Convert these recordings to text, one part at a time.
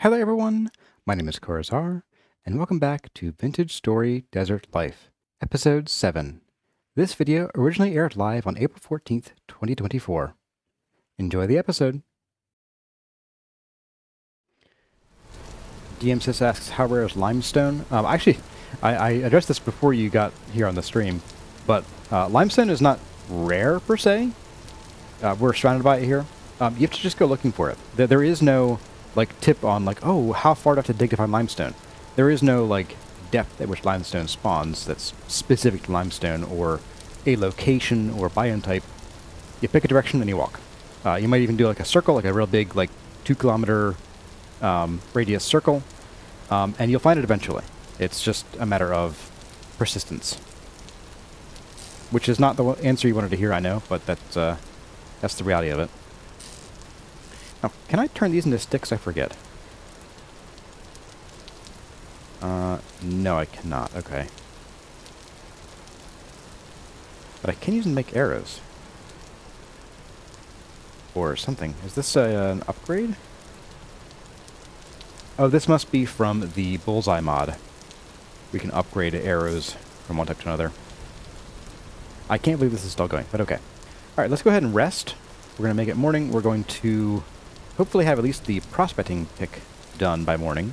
Hi there everyone, my name is Corazar, and welcome back to Vintage Story Desert Life, Episode 7. This video originally aired live on April 14th, 2024. Enjoy the episode. DMSys asks, how rare is limestone? Actually, I addressed this before you got here on the stream, but limestone is not rare per se. We're surrounded by it here. You have to just go looking for it. There is no tip on oh, how far do I have to dig to find limestone? There is no depth at which limestone spawns that's specific to limestone or a location or biome type. You pick a direction and you walk. You might even do a circle, a real big 2-kilometer radius circle, and you'll find it eventually. It's just a matter of persistence, which is not the answer you wanted to hear, I know, but that's the reality of it. Now, can I turn these into sticks? I forget. No, I cannot. Okay. But I can use them to make arrows. Or something. Is this an upgrade? Oh, this must be from the Bullseye mod. We can upgrade arrows from one type to another. I can't believe this is still going, but okay. Alright, let's go ahead and rest. We're going to make it morning. We're going to hopefully have at least the prospecting pick done by morning.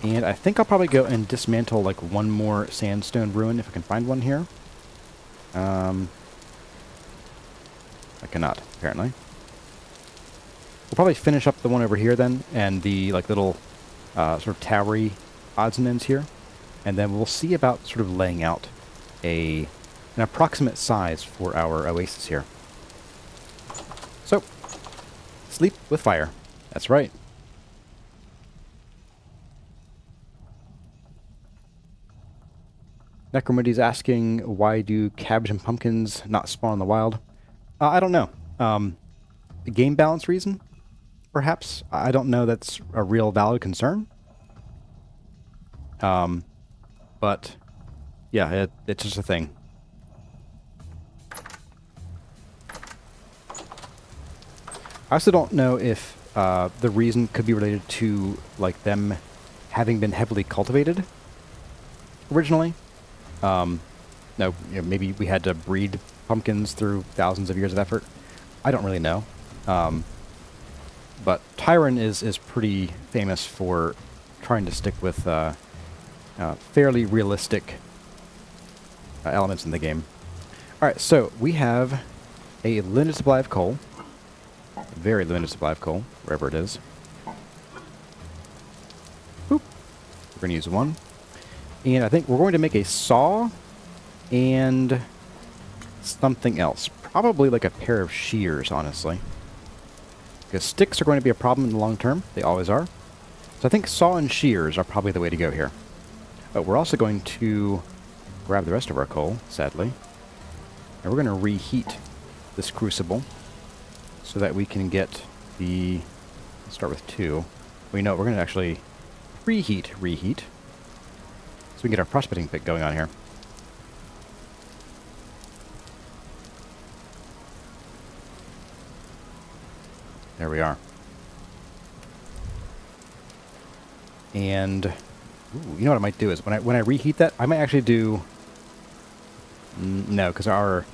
And I think I'll probably go and dismantle one more sandstone ruin if I can find one here. I cannot, apparently. We'll probably finish up the one over here then, and the little sort of towery odds and ends here. And then we'll see about sort of laying out an approximate size for our oasis here. So, sleep with fire. That's right. Necromidy's asking, why do cabbage and pumpkins not spawn in the wild? I don't know. The game balance reason? Perhaps. I don't know that's a real valid concern. But, yeah, it's just a thing. I also don't know if the reason could be related to them having been heavily cultivated originally. No, maybe we had to breed pumpkins through thousands of years of effort. I don't really know. But Tyron is pretty famous for trying to stick with fairly realistic elements in the game. Alright, so we have a limited supply of coal. Very limited supply of coal, wherever it is. Boop. We're going to use one. And I think we're going to make a saw and something else. Probably a pair of shears, honestly. Because sticks are going to be a problem in the long term. They always are. So I think saw and shears are probably the way to go here. But we're also going to grab the rest of our coal, sadly. And we're going to reheat this crucible so that we can get the... Let's start with 2. We're going to actually reheat. So we can get our prospecting pick going on here. There we are. And ooh, you know what I might do is when I reheat that, I might actually do no, because our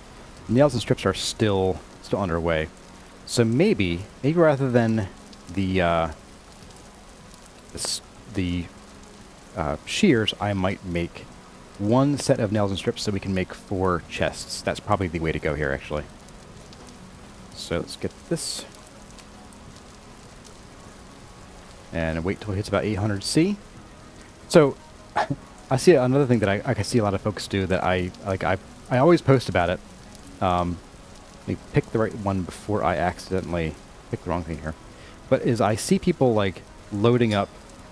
nails and strips are still underway. So maybe rather than the shears, I might make one set of nails and strips so we can make 4 chests. That's probably the way to go here, actually. So let's get this. And wait till it hits about 800C. So, I see another thing that I can see a lot of folks do that I always post about it. Let me pick the right one before I accidentally pick the wrong thing here. But is I see people loading up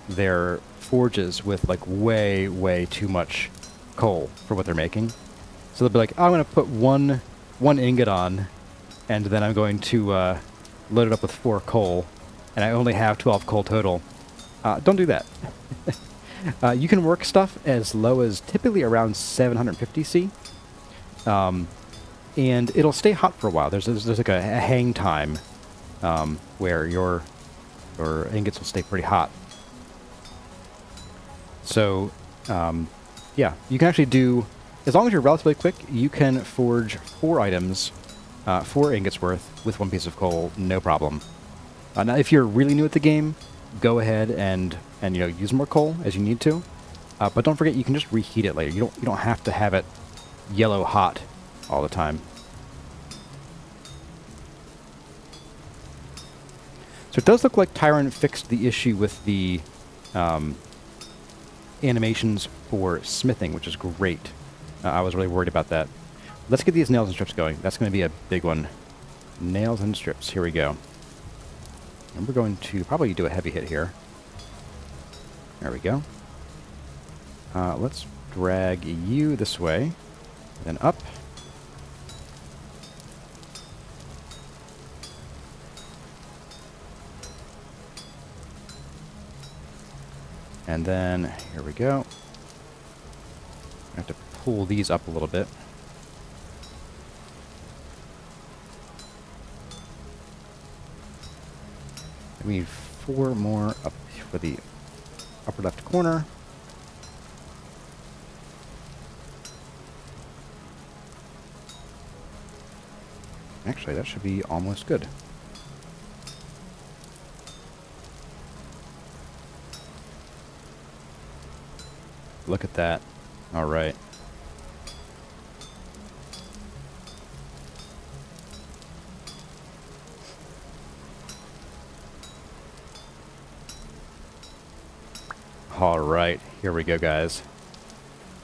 their forges with way too much coal for what they're making. So they'll be oh, I'm going to put one ingot on, and then I'm going to load it up with 4 coal, and I only have 12 coal total. Don't do that. You can work stuff as low as typically around 750C, and it'll stay hot for a while. There's a hang time where your or ingots will stay pretty hot. So, yeah, you can actually do, as long as you're relatively quick, you can forge 4 items, 4 ingots worth with 1 piece of coal, no problem. Now, if you're really new at the game, go ahead and use more coal as you need to, but don't forget you can just reheat it later. You don't have to have it yellow hot all the time. So it does look like Tyron fixed the issue with the animations for smithing, which is great. I was really worried about that. Let's get these nails and strips going. That's going to be a big one. Nails and strips. Here we go. And we're going to probably do a heavy hit here. There we go. Let's drag you this way, then up. And then, here we go. I have to pull these up a little bit. We need 4 more up for the upper left corner. Actually, that should be almost good. Look at that. All right. All right, here we go, guys.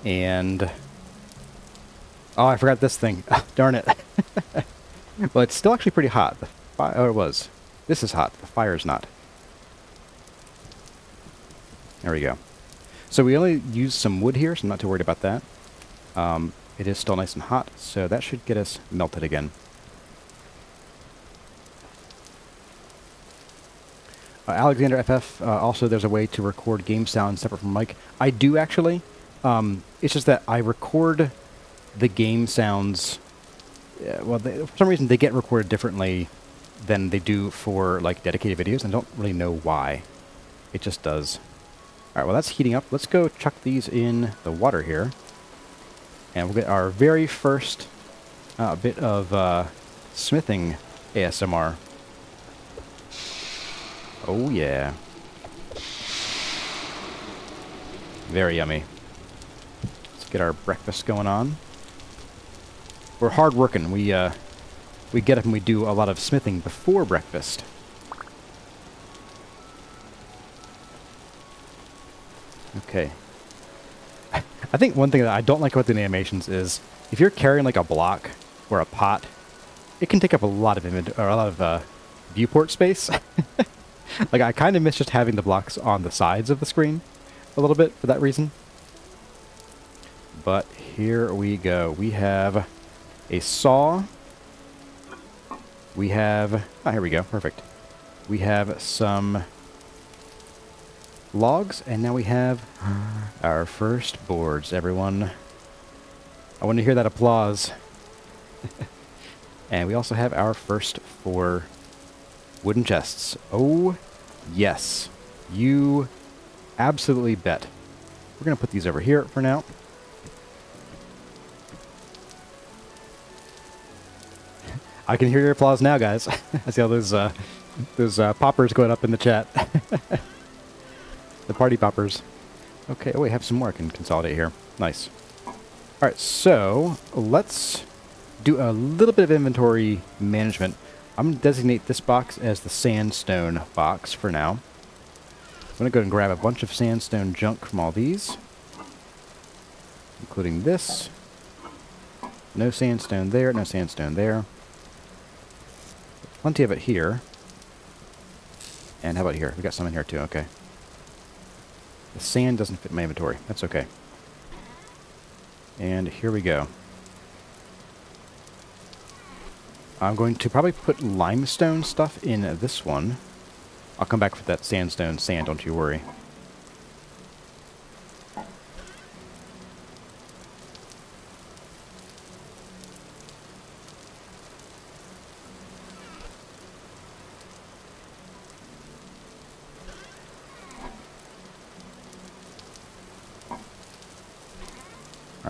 And oh, I forgot this thing. Darn it. Well, it's still actually pretty hot. Oh, it was. This is hot. The fire's not. There we go. So we only used some wood here, so I'm not too worried about that. It is still nice and hot, so that should get us melted again. Alexander FF, also there's a way to record game sound separate from mic. I do actually. It's just that I record the game sounds. Well, for some reason they get recorded differently than they do for like dedicated videos, and I don't really know why. It just does. All right, well that's heating up. Let's go chuck these in the water here, and we'll get our very first bit of smithing ASMR. Oh yeah. Very yummy. Let's get our breakfast going on. We're hard working. We get up and we do a lot of smithing before breakfast. Okay. I think one thing that I don't like about the animations is if you're carrying like a block or a pot, it can take up a lot of viewport space. Like I kind of miss just having the blocks on the sides of the screen a little bit for that reason. But here we go. We have a saw. We have... Oh, here we go. Perfect. We have some logs, and now we have our first boards, everyone. I want to hear that applause. And we also have our first 4 wooden chests. Oh, yes. You absolutely bet. We're going to put these over here for now. I can hear your applause now, guys. I see all those poppers going up in the chat. The party poppers. Okay, oh, we have some more I can consolidate here. Nice. Alright, so let's do a little bit of inventory management. I'm going to designate this box as the sandstone box for now. I'm going to go ahead and grab a bunch of sandstone junk from all these, including this. No sandstone there, no sandstone there. Plenty of it here. And how about here? We got some in here too, okay. The sand doesn't fit my inventory. That's okay. And here we go. I'm going to probably put limestone stuff in this one. I'll come back for that sandstone sand, don't you worry.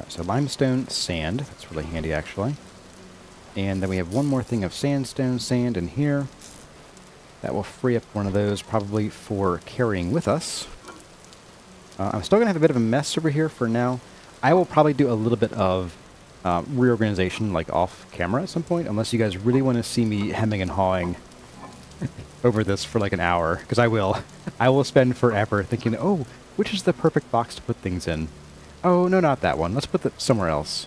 Alright, so limestone, sand. That's really handy, actually. And then we have one more thing of sandstone, sand in here. That will free up one of those probably for carrying with us. I'm still going to have a bit of a mess over here for now. I will probably do a little bit of reorganization, like off camera at some point, unless you guys really want to see me hemming and hawing over this for like an hour, because I will. I will spend forever thinking, oh, which is the perfect box to put things in? Oh, no, not that one. Let's put it somewhere else.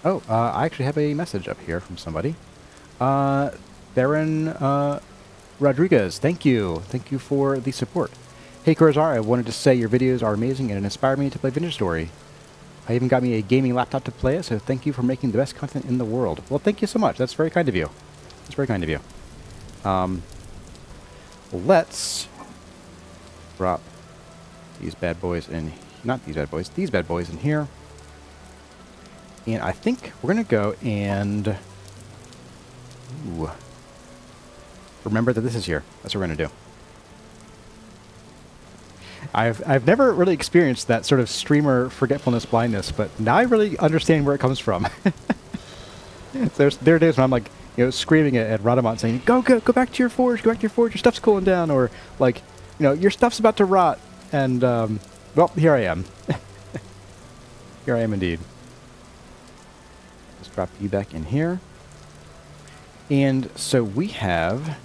Oh, I actually have a message up here from somebody. Theron Rodriguez, thank you. Thank you for the support. Hey, Corazar, I wanted to say your videos are amazing and it inspired me to play Vintage Story. I even got me a gaming laptop to play it, so thank you for making the best content in the world. Well, thank you so much. That's very kind of you. That's very kind of you. Let's drop these bad boys in... Not these bad boys. These bad boys in here. And I think we're going to go and... Ooh. Remember that this is here. That's what we're going to do. I've never really experienced that sort of streamer forgetfulness blindness, but now I really understand where it comes from. There are days when I'm like, screaming at Radamant saying, go back to your forge, your stuff's cooling down, or like, your stuff's about to rot, and, well, here I am. Here I am indeed. Let's drop you back in here. And so we have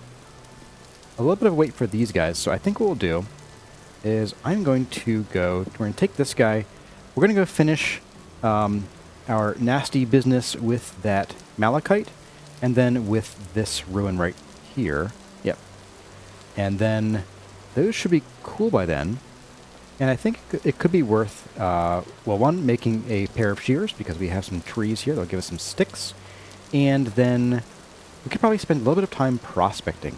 a little bit of wait for these guys, so I think what we'll do is we're going to take this guy, we're going to go finish our nasty business with that malachite, and then with this ruin right here. Yep. And then those should be cool by then. And I think it could be worth, well, one, making a pair of shears, because we have some trees here that'll give us some sticks. And then we could probably spend a little bit of time prospecting.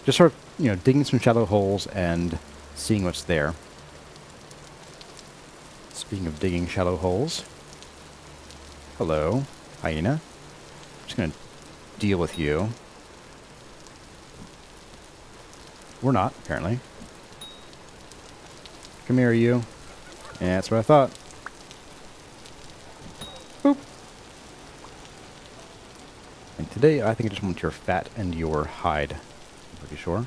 Just sort of, digging some shallow holes and seeing what's there. Speaking of digging shallow holes. Hello, hyena. I'm just going to deal with you. We're not, apparently. Come here, you. Yeah, that's what I thought. Boop. And today, I think I just want your fat and your hide. I'm pretty sure.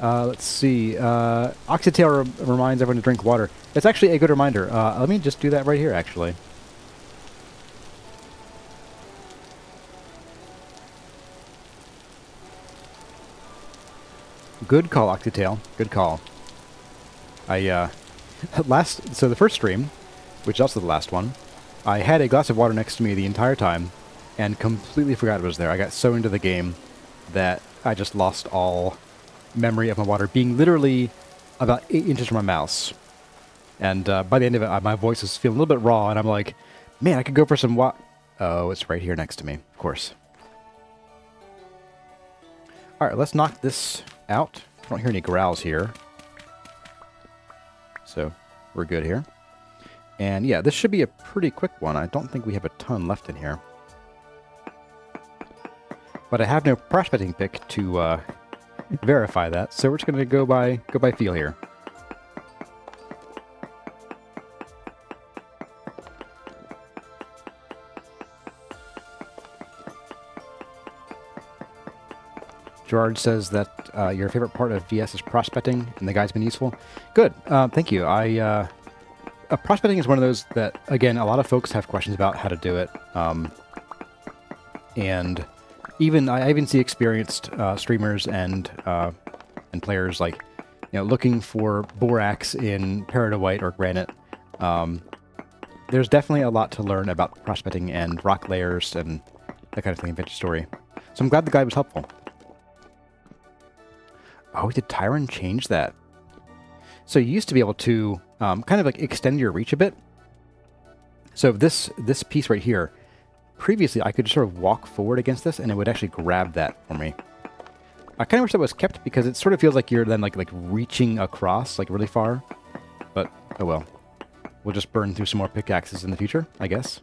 Let's see. Oxytail reminds everyone to drink water. It's actually a good reminder. Let me just do that right here, actually. Good call, Octatail. Good call. So the first stream, which is also the last one, I had a glass of water next to me the entire time, and completely forgot it was there. I got so into the game that I just lost all memory of my water being literally about 8 inches from my mouse. And by the end of it, my voice is feeling a little bit raw, and I'm like, man, I could go for some water. Oh, it's right here next to me, of course. Alright, let's knock this out. I don't hear any growls here. So, we're good here. And yeah, this should be a pretty quick one. I don't think we have a ton left in here. But I have no prospecting pick to verify that, so we're just going to go by feel here. Gerard says that your favorite part of VS is prospecting, and the guide's been useful. Good. Thank you. Prospecting is one of those that, again, a lot of folks have questions about how to do it. And I even see experienced streamers and players like, looking for borax in peridotite or granite. There's definitely a lot to learn about prospecting and rock layers and that kind of thing in Vintage Story. So I'm glad the guide was helpful. Oh, did Tyron change that? So you used to be able to kind of like extend your reach a bit. So this piece right here, previously I could sort of walk forward against this and it would actually grab that for me. I kind of wish that was kept because it sort of feels like you're then like reaching across like really far. But oh well. We'll just burn through some more pickaxes in the future, I guess.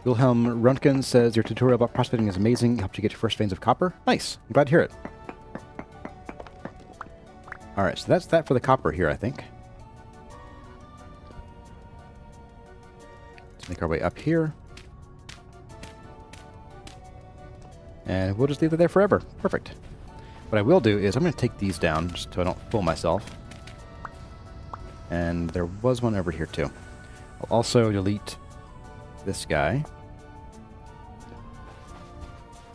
Wilhelm Röntgen says, your tutorial about prospecting is amazing. Helped you get your first veins of copper. Nice. I'm glad to hear it. Alright, so that's that for the copper here, I think. Let's make our way up here. And we'll just leave it there forever. Perfect. What I will do is I'm going to take these down just so I don't fool myself. And there was one over here too. I'll also delete this guy.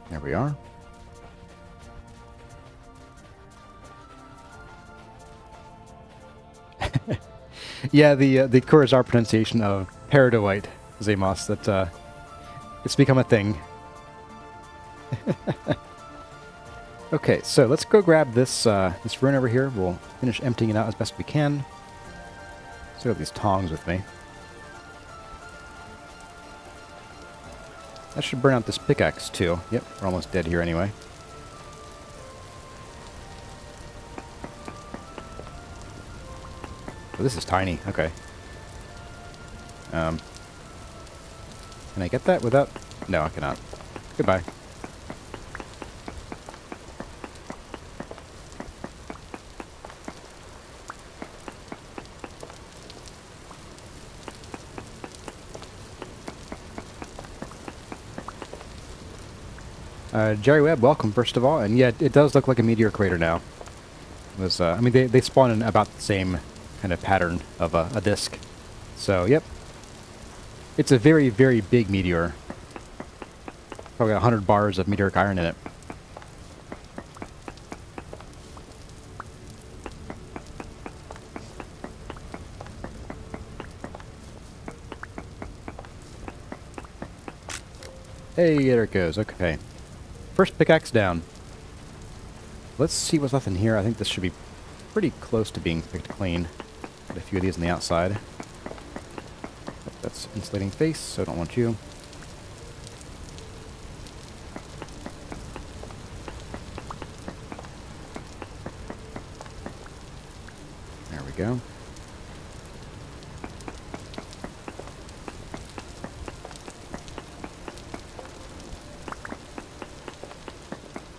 There we are. Yeah, the Kurzar pronunciation of Peridotite, Zamos, that it's become a thing. Okay, so let's go grab this this rune over here. We'll finish emptying it out as best we can. So I got these tongs with me. That should burn out this pickaxe too. Yep, we're almost dead here anyway. Oh, this is tiny. Okay. Can I get that without... No, I cannot. Goodbye. Jerry Webb, welcome, first of all. And yeah, it does look like a meteor crater now. It was, I mean, they spawn in about the same kind of pattern of a disk. So, yep. It's a very, very big meteor. Probably 100 bars of meteoric iron in it. Hey, there it goes. Okay. First pickaxe down. Let's see what's left in here. I think this should be pretty close to being picked clean. Got a few of these on the outside. That's insulating face, so I don't want you. There we go.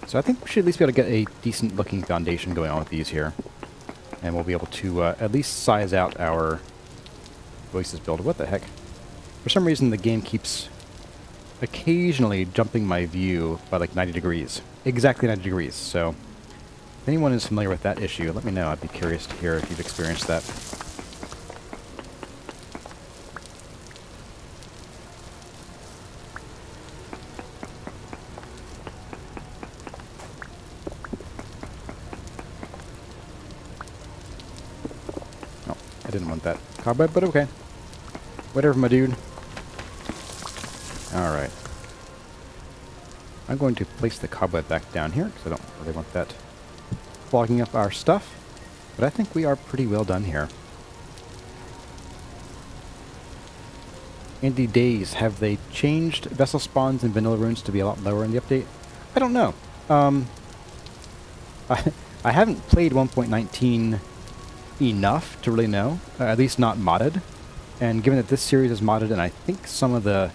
So I think we should at least be able to get a decent looking foundation going on with these here. And we'll be able to at least size out our Oasis build. What the heck? For some reason the game keeps occasionally jumping my view by like 90 degrees. Exactly 90 degrees. So if anyone is familiar with that issue, let me know. I'd be curious to hear if you've experienced that. I didn't want that cobweb, but okay. Whatever, my dude. Alright. I'm going to place the cobweb back down here, because I don't really want that clogging up our stuff. But I think we are pretty well done here. Andy Days, have they changed vessel spawns and vanilla runes to be a lot lower in the update? I don't know. I haven't played 1.19 enough to really know, at least not modded. And given that this series is modded and I think some of the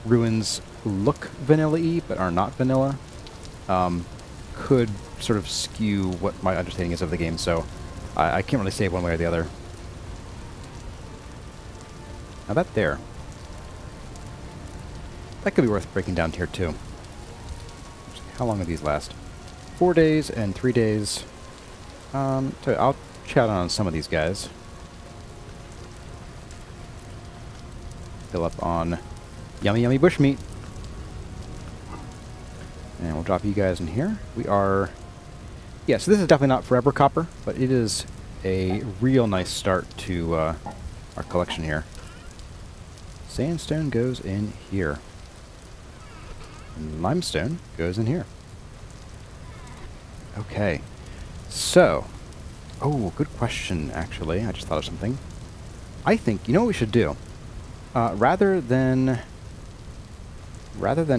ruins look vanilla-y but are not vanilla, could sort of skew what my understanding is of the game, so I can't really say one way or the other. Now that there, that could be worth breaking down tier 2. How long do these last? 4 days and 3 days. So I'll chat on some of these guys. Fill up on yummy yummy bushmeat. And we'll drop you guys in here. We are... Yeah, so this is definitely not forever copper, but it is a real nice start to our collection here. Sandstone goes in here. And limestone goes in here. Okay. So... Oh, good question, actually. I just thought of something. I think, you know what we should do? Rather than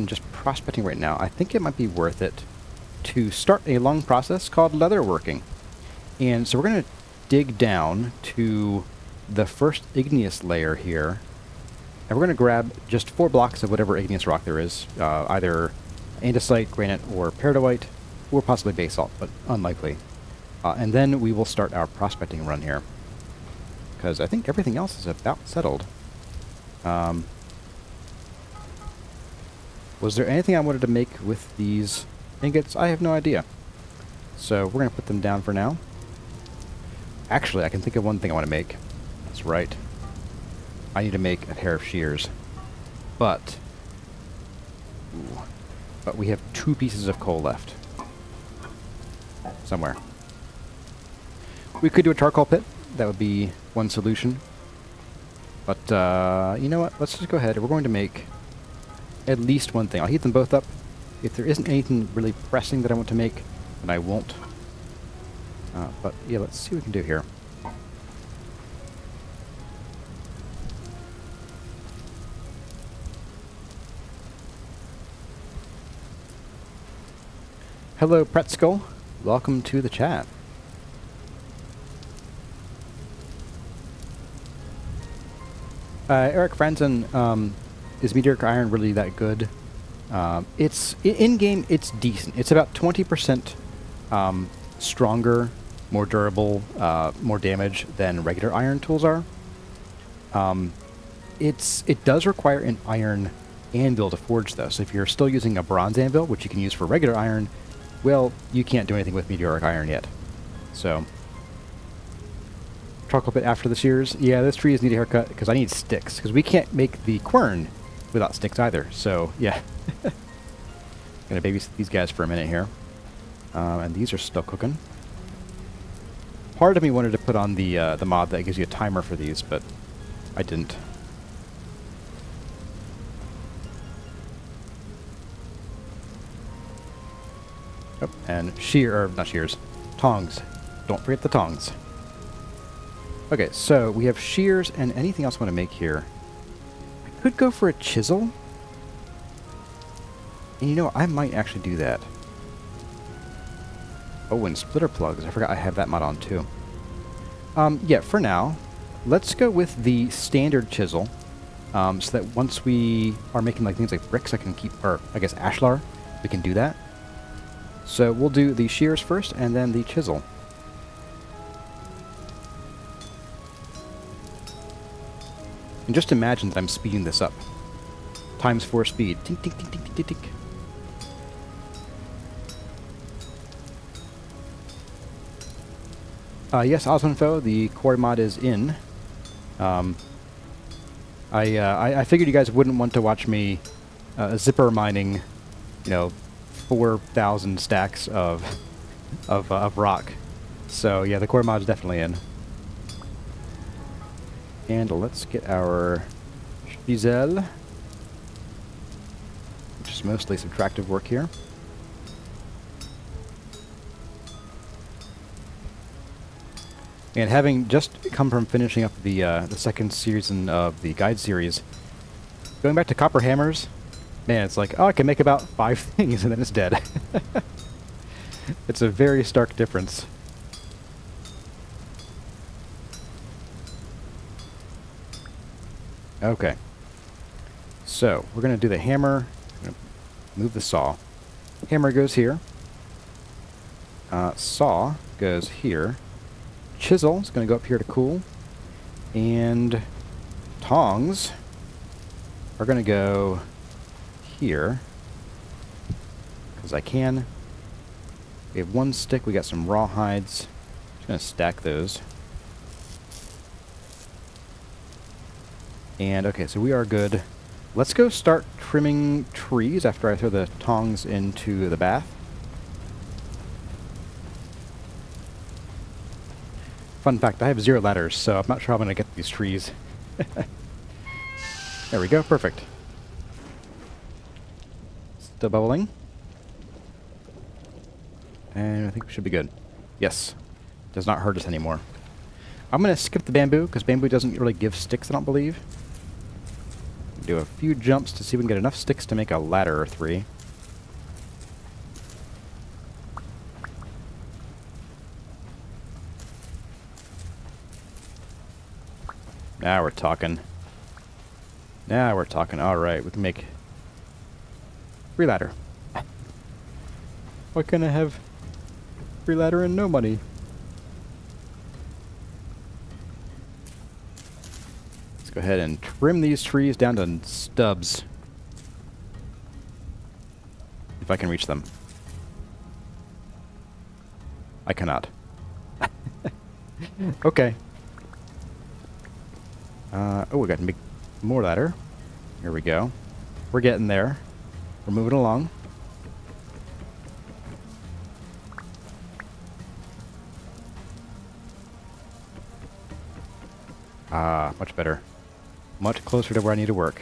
just prospecting right now, I think it might be worth it to start a long process called leatherworking. And so we're going to dig down to the first igneous layer here And we're going to grab just 4 blocks of whatever igneous rock there is, either andesite, granite, or peridotite, or possibly basalt, but unlikely. And then we will start our prospecting run here, because I think everything else is about settled. Was there anything I wanted to make with these ingots? I have no idea. So we're going to put them down for now. Actually, I can think of one thing I want to make. That's right. I need to make a pair of shears. But we have 2 pieces of coal left. Somewhere. We could do a charcoal pit. That would be one solution. But, you know what? Let's just go ahead. We're going to make at least one thing. I'll heat them both up. If there isn't anything really pressing that I want to make, then I won't. But, yeah, let's see what we can do here. Hello, Pretskull. Welcome to the chat. Eric Franzen, is meteoric iron really that good? It's in-game, it's decent. It's about 20% stronger, more durable, more damage than regular iron tools are. It does require an iron anvil to forge, though. So if you're still using a bronze anvil, which you can use for regular iron, well, you can't do anything with meteoric iron yet. So, charcoal pit after the shears. Yeah, those trees need a haircut because I need sticks, because we can't make the quern without sticks either. So, yeah. Gonna babysit these guys for a minute here. And these are still cooking. Part of me wanted to put on the mod that gives you a timer for these, but I didn't. Oh, and not shears, tongs. Don't forget the tongs. Okay, so we have shears and anything else I want to make here. I could go for a chisel. And you know, I might actually do that. Oh, and splitter plugs. I forgot I have that mod on too. Yeah, for now, let's go with the standard chisel. So that once we are making like things like bricks, I can keep, or I guess ashlar, we can do that. So we'll do the shears first, and then the chisel. And just imagine that I'm speeding this up. Times 4 speed. Tink, tink, tink, tink, tink, tink. Yes, Osmanfo, the core mod is in. I figured you guys wouldn't want to watch me zipper mining, you know, 4,000 stacks of rock. So yeah, the core mod is definitely in. And let's get our Giselle, which is mostly subtractive work here. And having just come from finishing up the second season of the guide series, going back to copper hammers, man, it's like, oh, I can make about 5 things and then it's dead. It's a very stark difference. Okay. So, we're going to do the hammer. Move the saw. Hammer goes here. Saw goes here. Chisel is going to go up here to cool. And tongs are going to go here, because I can. We have 1 stick. We got some raw hides. Just going to stack those. And okay, so we are good. Let's go start trimming trees after I throw the tongs into the bath. Fun fact, I have 0 ladders, so I'm not sure how I'm going to get these trees. There we go, perfect. Still bubbling. And I think we should be good. Yes. Does not hurt us anymore. I'm going to skip the bamboo, because bamboo doesn't really give sticks, I don't believe. Do a few jumps to see if we can get enough sticks to make a ladder or 3. Now we're talking. Now we're talking. All right, we can make free ladder. Why can't I have free ladder and no money? Let's go ahead and trim these trees down to stubs. If I can reach them. I cannot. Okay. Oh, we got to make more ladder. Here we go. We're getting there. We're moving along. Ah, much better. Much closer to where I need to work.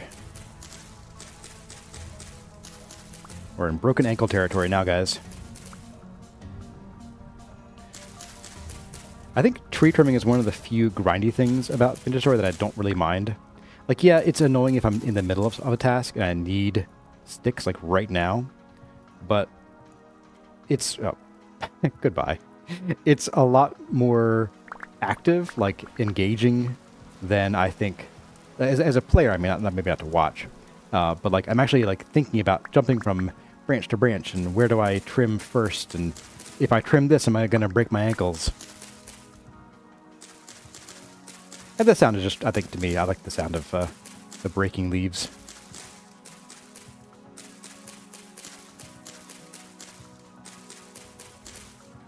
We're in broken ankle territory now, guys. I think tree trimming is one of the few grindy things about Vintage Story that I don't really mind. Like, yeah, it's annoying if I'm in the middle of a task and I need sticks, like, right now. But it's... Oh, goodbye. It's a lot more active, like, engaging than I think... As a player, I mean, maybe not to watch. But, like, I'm actually, like, thinking about jumping from branch to branch and where do I trim first? And if I trim this, am I going to break my ankles? And the sound is just, I think, to me, I like the sound of the breaking leaves.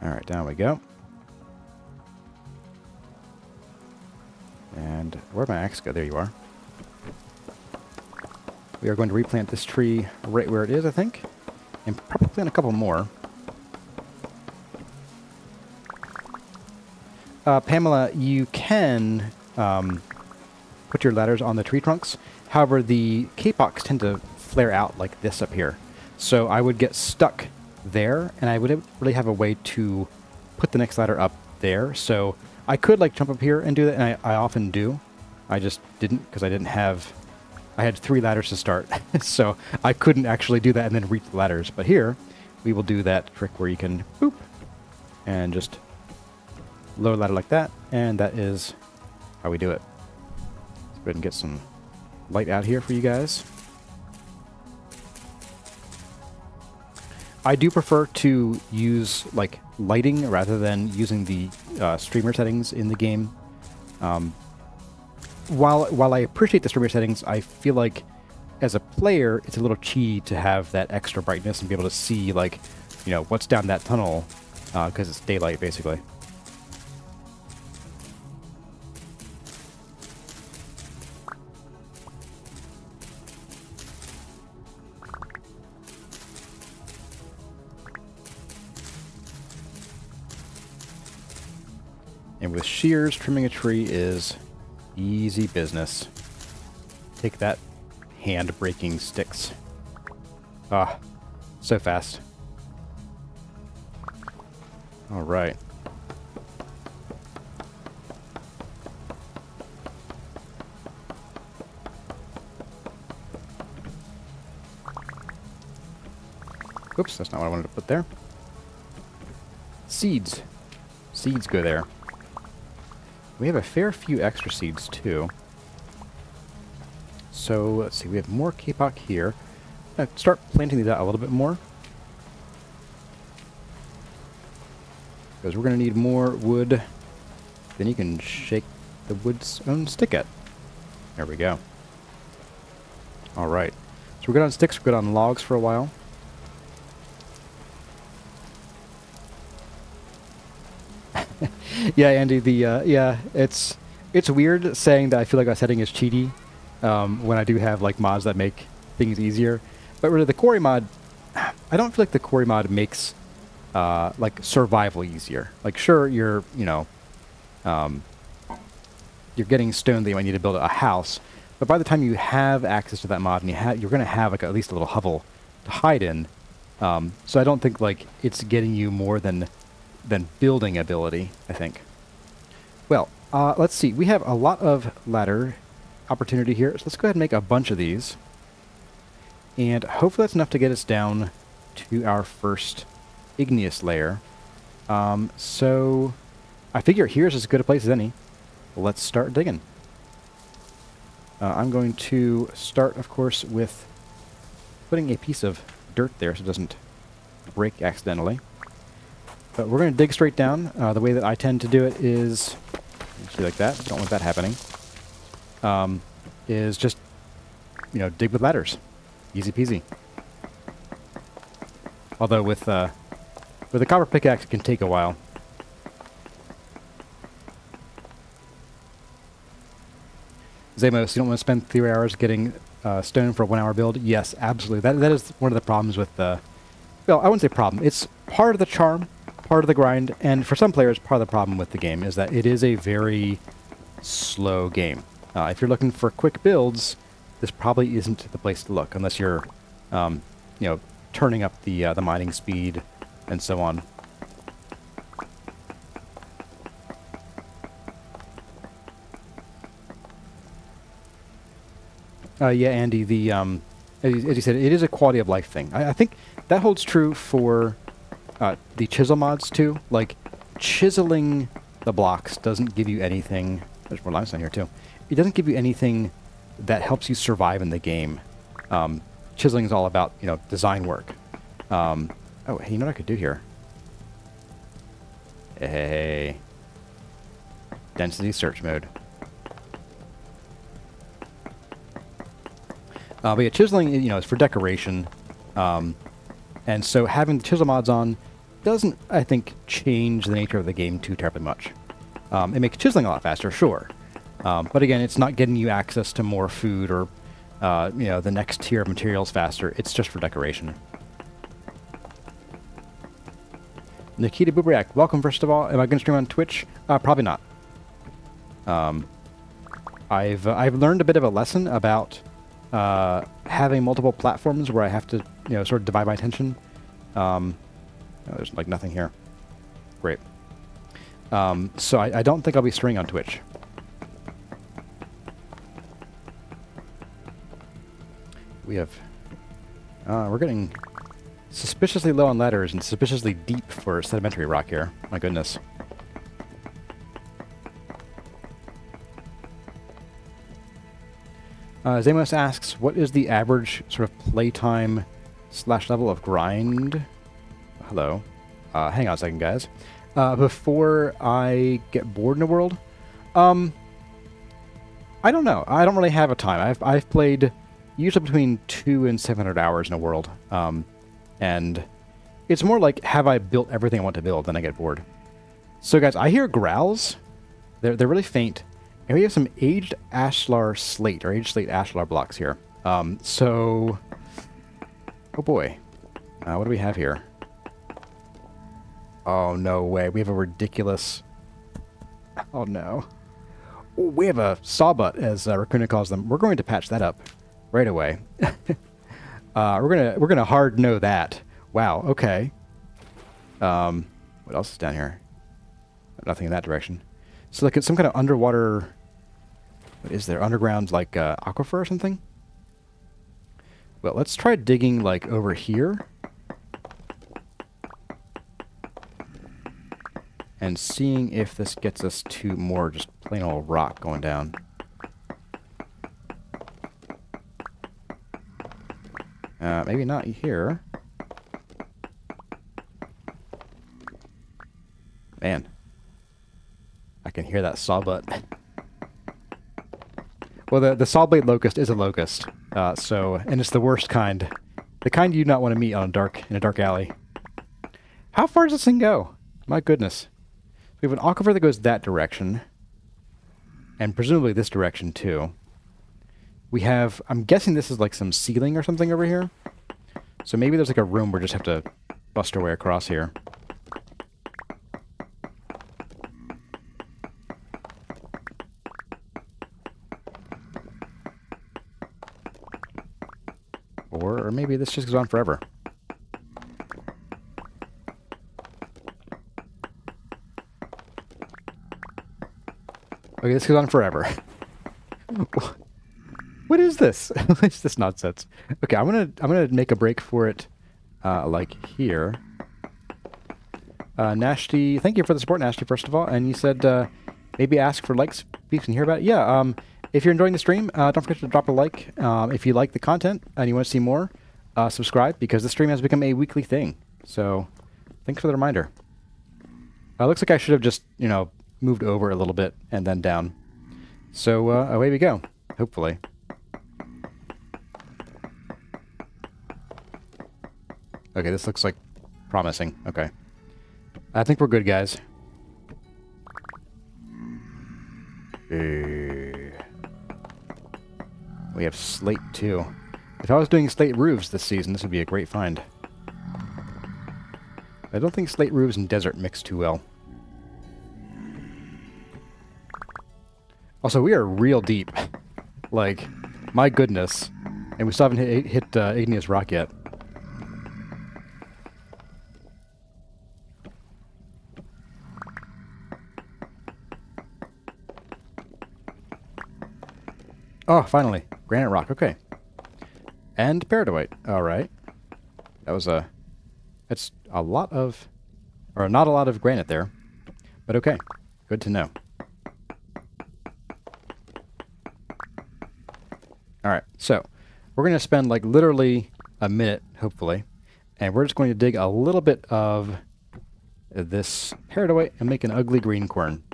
Alright, down we go. And where'd my axe go? There you are. We are going to replant this tree right where it is, I think. And probably plant a couple more. Pamela, you can... put your ladders on the tree trunks. However, the capocs tend to flare out like this up here. So I would get stuck there, and I wouldn't really have a way to put the next ladder up there. So I could like jump up here and do that, and I often do. I just didn't because I didn't have... I had 3 ladders to start, so I couldn't actually do that and then reach the ladders. But here, we will do that trick where you can boop, and just lower ladder like that, and that is how we do it. Let's go ahead and get some light out here for you guys. I do prefer to use like lighting rather than using the streamer settings in the game. While I appreciate the streamer settings, I feel like as a player, it's a little cheaty to have that extra brightness and be able to see like, you know, what's down that tunnel because it's daylight basically. And with shears, trimming a tree is easy business. Take that, hand-breaking sticks. Ah, so fast. All right. Oops, that's not what I wanted to put there. Seeds. Seeds go there. We have a fair few extra seeds, too. So, let's see, we have more kapok here. Start planting these out a little bit more. Because we're going to need more wood. Then you can shake the wood's own stick at. There we go. Alright. So we're good on sticks, we're good on logs for a while. Yeah, Andy, yeah, it's weird saying that I feel like my setting is cheaty when I do have like mods that make things easier. But really, the quarry mod, I don't feel like the quarry mod makes like survival easier. Like, sure, you're getting stone that you might need to build a house, but by the time you have access to that mod and you're going to have like at least a little hovel to hide in. So I don't think like it's getting you more than building ability, I think. Well, let's see. We have a lot of ladder opportunity here, so let's go ahead and make a bunch of these. And hopefully that's enough to get us down to our first igneous layer. So I figure here's as good a place as any. Let's start digging. I'm going to start, of course, with putting a piece of dirt there so it doesn't break accidentally. But we're going to dig straight down. The way that I tend to do it is, actually like that, don't want that happening, is just, dig with ladders. Easy peasy. Although with a copper pickaxe it can take a while. Zamos, you don't want to spend 3 hours getting stone for a 1 hour build? Yes, absolutely. That is one of the problems with the... Well, I wouldn't say problem. It's part of the charm, part of the grind, and for some players, part of the problem with the game is that it is a very slow game. If you're looking for quick builds, this probably isn't the place to look, unless you're, turning up the mining speed and so on. Yeah, Andy, the as you said, it is a quality of life thing. I think that holds true for the chisel mods too. Like, chiseling the blocks doesn't give you anything. There's more limestone here too. It doesn't give you anything that helps you survive in the game. Chiseling is all about, design work. Oh, hey, you know what I could do here? Hey. Density search mode. But yeah, chiseling, is for decoration. And so having the chisel mods on doesn't, I think, change the nature of the game too terribly much. It makes chiseling a lot faster, sure. But again, it's not getting you access to more food or, the next tier of materials faster. It's just for decoration. Nikita Bubriak, welcome first of all. Am I going to stream on Twitch? Probably not. I've learned a bit of a lesson about having multiple platforms where I have to, sort of divide my attention. Oh, there's like nothing here. Great. So I don't think I'll be streaming on Twitch. We're getting suspiciously low on ladders and suspiciously deep for sedimentary rock here. My goodness. Zamos asks, what is the average sort of playtime / level of grind? Hello. Hang on a second, guys. Before I get bored in a world? I don't know. I don't really have a time. I've played usually between 200 and 700 hours in a world. And it's more like, have I built everything I want to build, then I get bored. So guys, I hear growls. They're really faint. And we have some aged ashlar slate, or aged slate ashlar blocks here. Oh boy. What do we have here? Oh, no way. We have a ridiculous... Oh, no. Ooh, we have a sawbutt, as Raccoon calls them. We're going to patch that up right away. We're gonna hard know that. Wow, okay. What else is down here? Nothing in that direction. So like it's some kind of underwater... What is there? Underground, like, aquifer or something? Well, let's try digging, like, over here. And seeing if this gets us to more just plain old rock going down. Maybe not here. Man. I can hear that sawbutt. Well, the sawblade locust is a locust, and it's the worst kind. The kind you do not want to meet in a dark alley. How far does this thing go? My goodness. We have an aquifer that goes that direction, and presumably this direction too. We have, I'm guessing this is like some ceiling or something over here. So maybe there's like a room where we just have to bust our way across here. Or maybe this just goes on forever. Okay, this goes on forever. What is this? What is this nonsense? Okay, I'm gonna make a break for it, like here. Nashty, thank you for the support, Nashty, first of all. And you said maybe ask for likes, peeps, and hear about it. Yeah. if you're enjoying the stream, don't forget to drop a like. If you like the content and you want to see more, subscribe, because the stream has become a weekly thing. So, thanks for the reminder. Looks like I should have just, you know, moved over a little bit and then down. So, away we go, hopefully. Okay, this looks like promising. Okay. I think we're good, guys. We have slate, too. If I was doing slate roofs this season, this would be a great find. I don't think slate roofs and desert mix too well. Also, we are real deep. Like, my goodness. And we still haven't hit Igneous Rock yet. Oh, finally. Granite rock. Okay. And peridotite. Alright. That was a... That's a lot of... Or not a lot of granite there. But okay. Good to know. Alright, so we're going to spend like literally a minute, hopefully, and we're just going to dig a little bit of this peridotite and make an ugly green quern.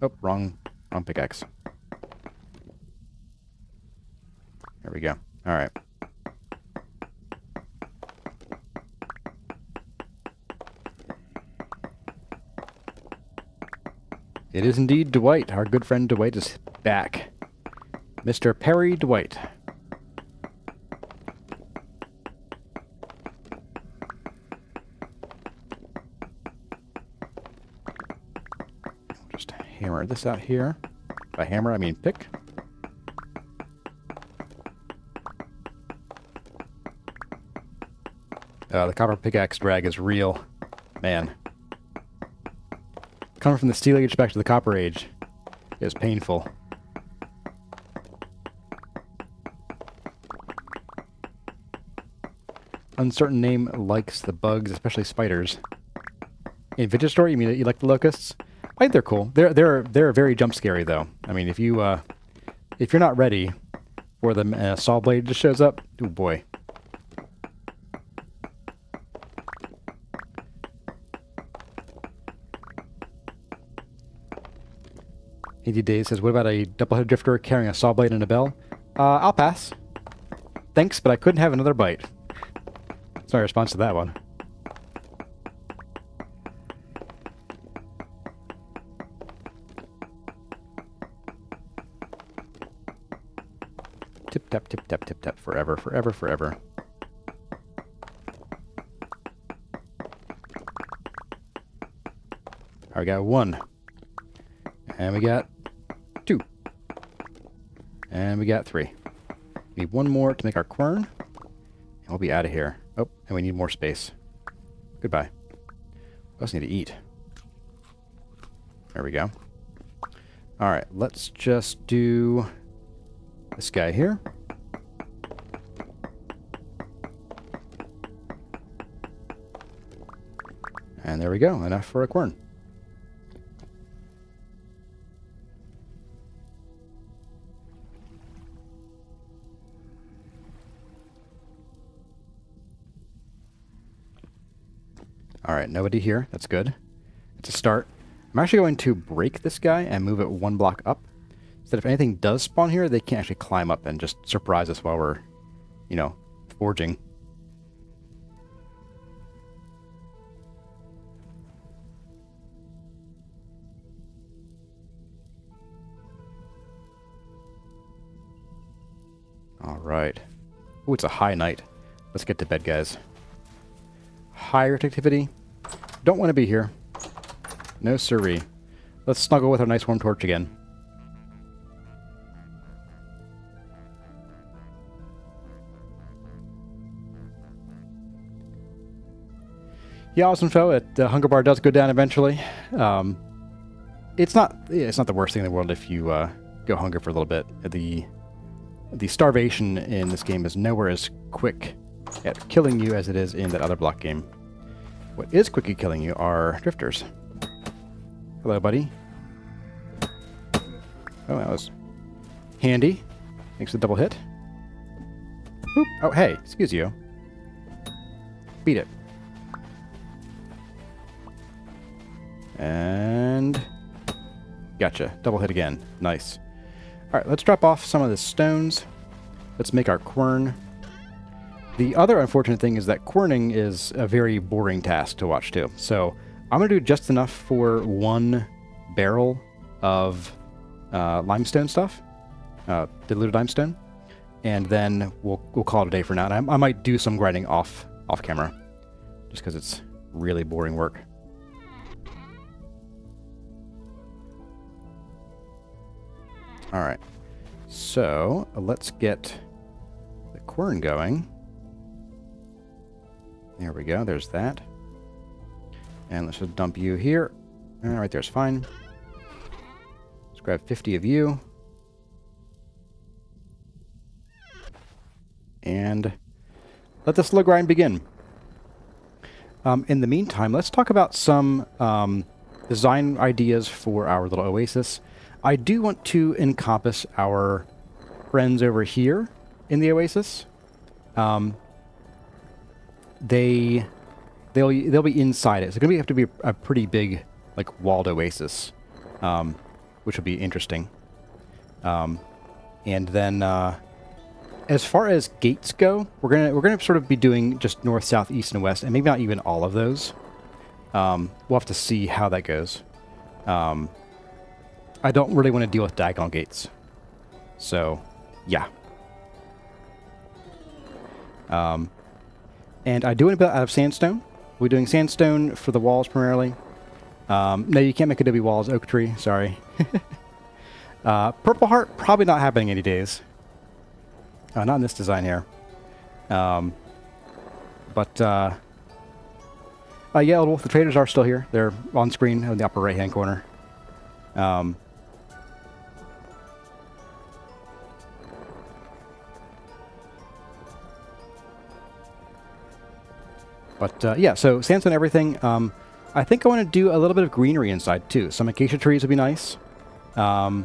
Oh, wrong pickaxe. There we go. Alright. It is indeed Dwight. Our good friend Dwight is back. Mr. Perry Dwight. Just hammer this out here. By hammer, I mean pick. The copper pickaxe drag is real. Man. Coming from the Steel Age back to the Copper Age is painful. Uncertain name likes the bugs, especially spiders. In Vintage Story, you mean that you like the locusts? I think they're cool. They're very jump scary though. I mean, if you're not ready for them, and a saw blade just shows up, oh boy. AD Days says, what about a double-headed drifter carrying a saw blade and a bell? I'll pass. Thanks, but I couldn't have another bite. That's my response to that one. Tip tap, tip tap, tip tap, forever, forever, forever. Alright, we got 1. And we got 2. And we got 3. Need 1 more to make our quern. And we'll be out of here. Oh, and we need more space. Goodbye. We also need to eat. There we go. Alright, let's just do this guy here. And there we go. Enough for a quern. Alright, nobody here. That's good. It's a start. I'm actually going to break this guy and move it 1 block up. So that if anything does spawn here, they can't actually climb up and just surprise us while we're, you know, forging. Alright. Ooh, it's a high night. Let's get to bed, guys. High activity. Don't want to be here. No siree. Let's snuggle with our nice warm torch again. Yeah, awesome foe. The hunger bar does go down eventually. It's not the worst thing in the world if you go hunger for a little bit. The starvation in this game is nowhere as quick at killing you as it is in that other block game. What is quickly killing you are drifters. Hello, buddy. Oh, that was handy. Thanks for the double hit. Oop. Oh, hey, excuse you. Beat it. And gotcha. Double hit again. Nice. Alright, let's drop off some of the stones. Let's make our quern. The other unfortunate thing is that querning is a very boring task to watch too. So I'm going to do just enough for one barrel of limestone stuff. Diluted limestone. And then we'll call it a day for now. And I might do some grinding off camera. Just because it's really boring work. Alright, so let's get the quern going. There we go, there's that. And let's just dump you here. Right there's fine. Let's grab 50 of you. And let the slow grind begin. In the meantime, let's talk about some design ideas for our little oasis. I do want to encompass our friends over here in the oasis. They'll be inside it. So it's going to have to be a pretty big, like, walled oasis, which will be interesting. And then, as far as gates go, we're gonna sort of be doing just north, south, east, and west, and maybe not even all of those. We'll have to see how that goes. I don't really want to deal with diagonal gates. So, yeah. And I do want to build out of sandstone. We're doing sandstone for the walls primarily. No, you can't make adobe walls, oak tree, sorry. Purple heart, probably not happening any days. Not in this design here. Yeah, Old Wolf, the traders are still here. They're on screen in the upper right-hand corner. Yeah, so sandstone everything. I think I want to do a little bit of greenery inside too. Some acacia trees would be nice. Yeah,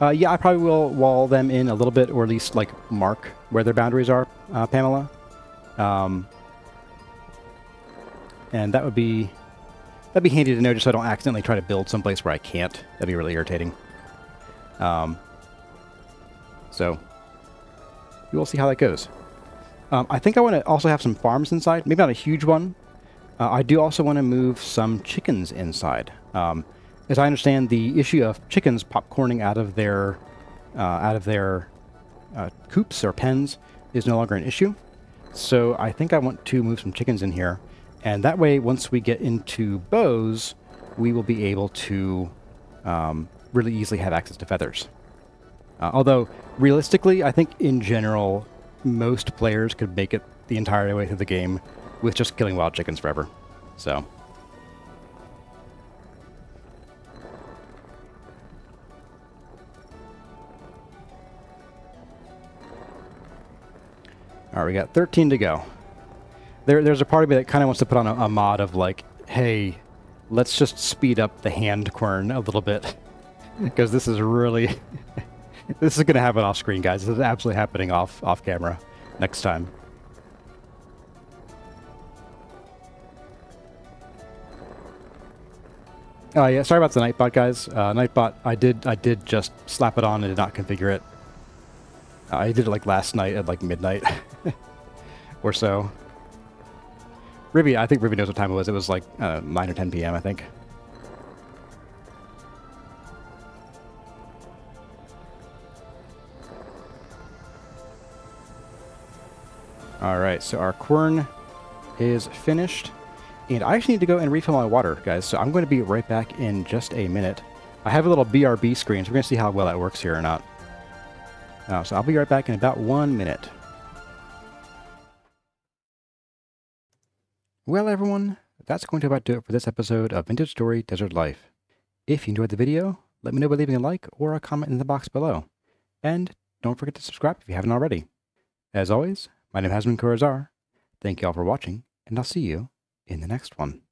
I probably will wall them in a little bit, or at least like mark where their boundaries are, Pamela. And that'd be handy to know, just so I don't accidentally try to build someplace where I can't. That'd be really irritating. So we will see how that goes. I think I want to also have some farms inside. Maybe not a huge one. I do also want to move some chickens inside. As I understand, the issue of chickens popcorning out of their coops or pens is no longer an issue. So I think I want to move some chickens in here. And that way, once we get into bows, we will be able to really easily have access to feathers. Although, realistically, I think in general, most players could make it the entire way through the game with just killing wild chickens forever. So. Alright, we got 13 to go. There's a part of me that kind of wants to put on a mod of like, hey, let's just speed up the hand quern a little bit. Because this is really... this is going to happen off screen, guys. This is absolutely happening off camera next time. Oh yeah, sorry about the Nightbot, guys. Nightbot, I did just slap it on and did not configure it. I did it like last night at like midnight or so. Ribby, I think Ribby knows what time it was. It was like 9 or 10 p.m. I think. Alright, so our quern is finished. And I actually need to go and refill my water, guys. So I'm going to be right back in just a minute. I have a little BRB screen, so we're going to see how well that works here or not. So I'll be right back in about 1 minute. Well, everyone, that's going to about do it for this episode of Vintage Story Desert Life. If you enjoyed the video, let me know by leaving a like or a comment in the box below. And don't forget to subscribe if you haven't already. As always, my name has been Kurazar. Thank you all for watching, and I'll see you in the next one.